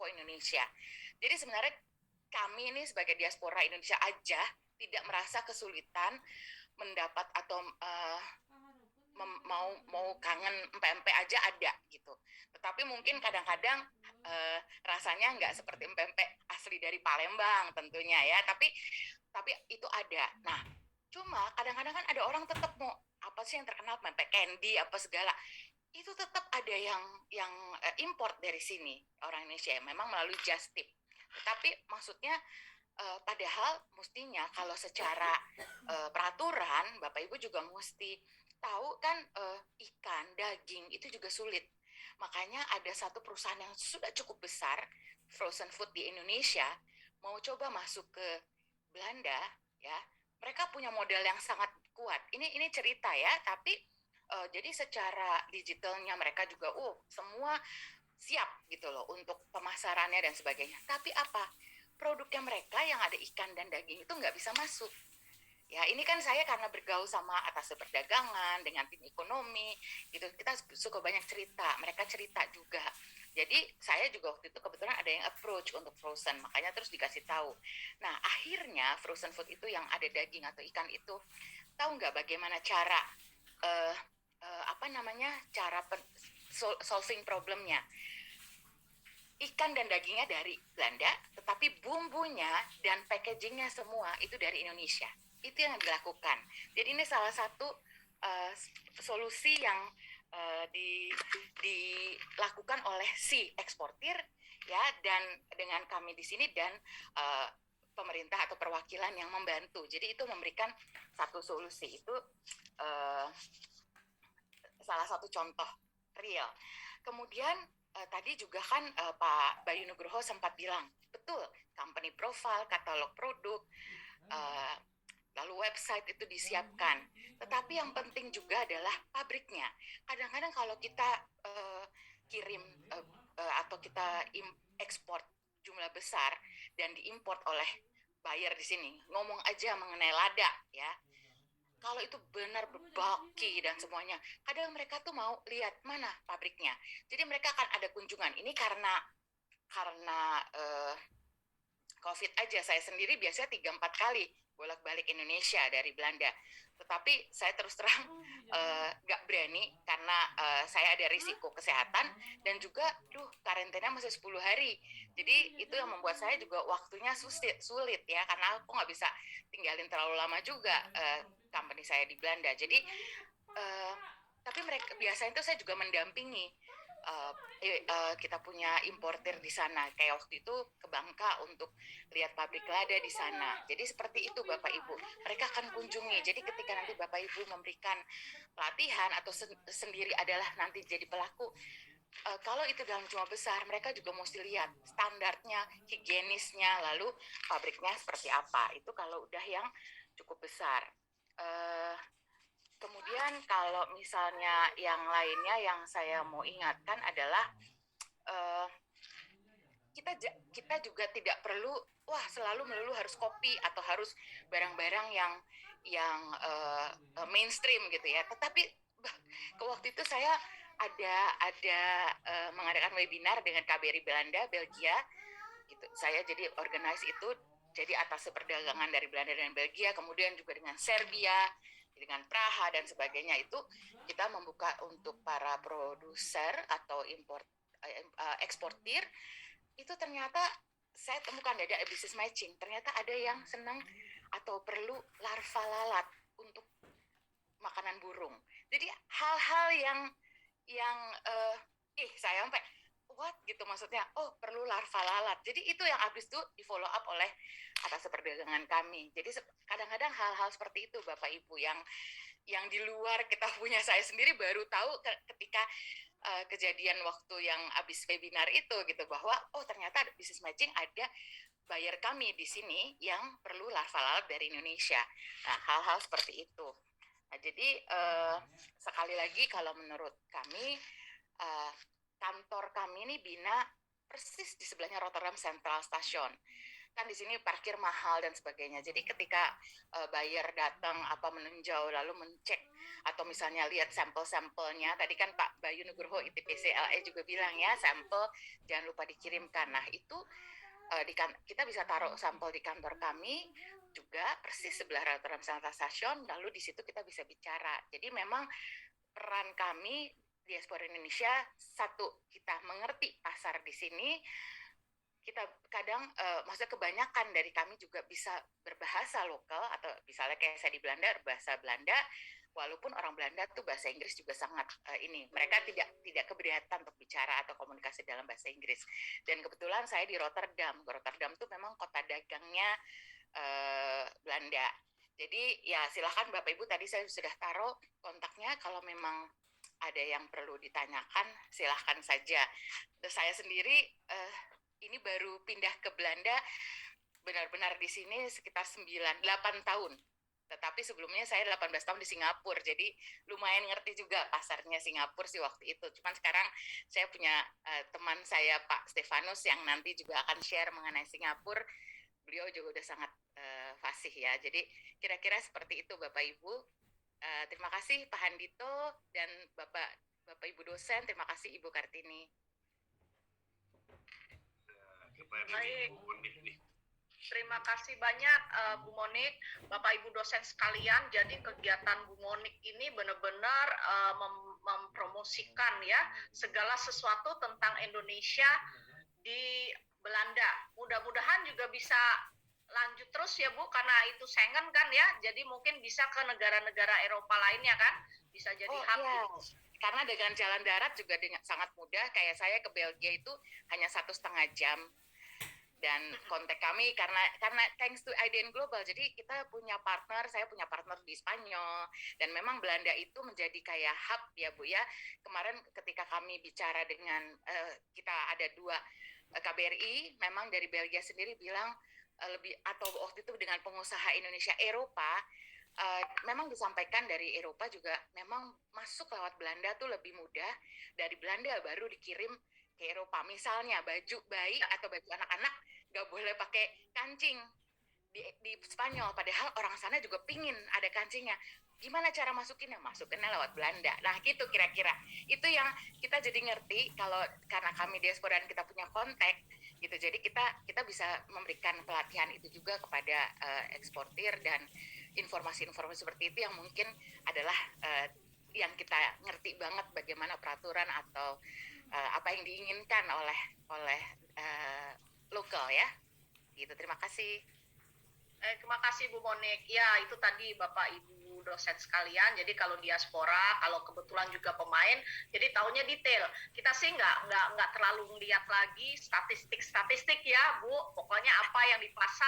Indonesia. Jadi sebenarnya kami ini sebagai diaspora Indonesia aja tidak merasa kesulitan mendapat atau mau kangen empek-empek aja ada gitu. Tetapi mungkin kadang-kadang rasanya nggak seperti empek-empek asli dari Palembang tentunya ya. Tapi itu ada. Nah, cuma kadang-kadang kan ada orang tetap mau apa sih yang terkenal empek candy apa segala. Itu tetap ada yang import dari sini orang Indonesia memang melalui Just Tip. Tetapi maksudnya padahal mestinya kalau secara peraturan Bapak Ibu juga mesti tahu kan ikan, daging itu juga sulit. Makanya ada satu perusahaan yang sudah cukup besar frozen food di Indonesia mau coba masuk ke Belanda ya. Mereka punya modal yang sangat kuat. Ini cerita ya, tapi jadi secara digitalnya mereka juga semua siap gitu loh untuk pemasarannya dan sebagainya. Tapi apa? Produknya mereka yang ada ikan dan daging itu nggak bisa masuk. Ya, ini kan saya karena bergaul sama atas perdagangan dengan tim ekonomi, gitu kita suka banyak cerita, mereka cerita juga. Jadi saya juga waktu itu kebetulan ada yang approach untuk frozen, makanya terus dikasih tahu. Nah, akhirnya frozen food itu yang ada daging atau ikan itu, tahu nggak bagaimana cara uh, apa namanya cara solving problemnya? Ikan dan dagingnya dari Belanda, tetapi bumbunya dan packagingnya semua itu dari Indonesia. Itu yang dilakukan. Jadi ini salah satu solusi yang dilakukan oleh si eksportir ya, dan dengan kami di sini dan pemerintah atau perwakilan yang membantu. Jadi itu memberikan satu solusi. Itu salah satu contoh real. Kemudian tadi juga kan Pak Bayu Nugroho sempat bilang, betul, company profile, katalog produk, lalu website itu disiapkan. Tetapi yang penting juga adalah pabriknya. Kadang-kadang kalau kita kirim atau kita ekspor jumlah besar dan diimport oleh buyer di sini, ngomong aja mengenai lada ya, kalau itu benar berbaki dan semuanya, kadang mereka tuh mau lihat mana pabriknya. Jadi mereka akan ada kunjungan. Ini karena COVID aja, saya sendiri biasanya 3-4 kali bolak-balik Indonesia dari Belanda. Tetapi saya terus terang nggak berani karena saya ada risiko kesehatan dan juga karantina masih 10 hari. Jadi itu yang membuat saya juga waktunya sulit ya, karena aku nggak bisa tinggalin terlalu lama juga company saya di Belanda. Jadi tapi mereka biasanya itu saya juga mendampingi kita punya importer di sana. Kayak waktu itu ke Bangka untuk lihat pabrik lada di sana. Jadi seperti itu Bapak Ibu. Mereka akan kunjungi. Jadi ketika nanti Bapak Ibu memberikan pelatihan atau sendiri adalah nanti jadi pelaku, kalau itu dalam jumlah besar, mereka juga mesti lihat standarnya, higienisnya, lalu pabriknya seperti apa. Itu kalau udah yang cukup besar. Kemudian kalau misalnya yang lainnya yang saya mau ingatkan adalah kita juga tidak perlu selalu melulu harus kopi atau harus barang-barang yang mainstream gitu ya. Tetapi ke waktu itu saya ada mengadakan webinar dengan KBRI Belanda, Belgia. Gitu. Saya jadi organize itu, jadi atas perdagangan dari Belanda dan Belgia, kemudian juga dengan Serbia, dengan Praha dan sebagainya. Itu kita membuka untuk para produser atau eksportir. Itu ternyata saya temukan ada business matching. Ternyata ada yang senang atau perlu larva lalat untuk makanan burung. Jadi hal-hal yang saya sampai what gitu, maksudnya perlu larva lalat. Jadi itu yang habis itu di follow up oleh atas perdagangan kami. Jadi kadang-kadang hal-hal seperti itu Bapak Ibu yang di luar kita punya, saya sendiri baru tahu ketika kejadian waktu yang habis webinar itu gitu, bahwa ternyata ada business matching, ada buyer kami di sini yang perlu larva lalat dari Indonesia. Nah, hal-hal seperti itu. Nah, jadi sekali lagi kalau menurut kami kantor kami ini Bina persis di sebelahnya Rotterdam Central Station. kan di sini parkir mahal dan sebagainya. Jadi ketika buyer datang meninjau lalu mencek atau misalnya lihat sampel-sampelnya, tadi kan Pak Bayu Nugroho ITPC LE juga bilang ya, sampel jangan lupa dikirimkan. Nah itu kita bisa taruh sampel di kantor kami juga persis sebelah Rotterdam Stasiun, lalu di situ kita bisa bicara. Jadi memang peran kami diaspora Indonesia, satu, kita mengerti pasar di sini. Kita kadang maksudnya kebanyakan dari kami juga bisa berbahasa lokal, atau misalnya kayak saya di Belanda berbahasa Belanda, walaupun orang Belanda tuh bahasa Inggris juga sangat mereka tidak keberatan untuk bicara atau komunikasi dalam bahasa Inggris. Dan kebetulan saya di Rotterdam tuh memang kota dagangnya Belanda. Jadi ya silakan Bapak Ibu, tadi saya sudah taruh kontaknya, kalau memang ada yang perlu ditanyakan silahkan saja. Terus saya sendiri ini baru pindah ke Belanda benar-benar di sini sekitar 8 tahun. Tetapi sebelumnya saya 18 tahun di Singapura, jadi lumayan ngerti juga pasarnya Singapura sih waktu itu. Cuman sekarang saya punya teman saya Pak Stefanus yang nanti juga akan share mengenai Singapura. Beliau juga udah sangat fasih ya. Jadi kira-kira seperti itu Bapak Ibu. Terima kasih Pak Handito dan Bapak Ibu dosen. Terima kasih Ibu Kartini. Baik. Terima kasih banyak Bu Monik, Bapak Ibu dosen sekalian. Jadi kegiatan Bu Monik ini benar-benar mempromosikan ya segala sesuatu tentang Indonesia di Belanda. Mudah-mudahan juga bisa lanjut terus ya Bu, karena itu Schengen kan ya. Jadi mungkin bisa ke negara-negara Eropa lainnya kan, bisa jadi hub. Iya. Karena dengan jalan darat juga sangat mudah. Kayak saya ke Belgia itu hanya 1,5 jam. Dan kontak kami karena thanks to IDN Global, jadi kita punya partner, saya punya partner di Spanyol, dan memang Belanda itu menjadi kayak hub ya Bu ya. Kemarin ketika kami bicara dengan kita ada 2 KBRI, memang dari Belgia sendiri bilang lebih, atau waktu itu dengan pengusaha Indonesia Eropa, memang disampaikan dari Eropa juga memang masuk lewat Belanda tuh lebih mudah. Dari Belanda baru dikirim ke Eropa. Misalnya baju bayi atau baju anak-anak nggak boleh pakai kancing di Spanyol, padahal orang sana juga pingin ada kancingnya. Gimana cara masukinnya? Masukinnya lewat Belanda. Nah gitu kira-kira. Itu yang kita jadi ngerti, kalau karena kami diaspora dan kita punya kontak gitu, jadi kita bisa memberikan pelatihan itu juga kepada eksportir, dan informasi-informasi seperti itu yang mungkin adalah yang kita ngerti banget bagaimana peraturan atau apa yang diinginkan oleh lokal ya. Gitu. Terima kasih. Terima kasih Bu Monik. Ya, itu tadi Bapak Ibu dosen sekalian. Jadi kalau diaspora, kalau kebetulan juga pemain, jadi tahunya detail. Kita sih nggak terlalu melihat lagi statistik ya Bu. Pokoknya apa yang di pasar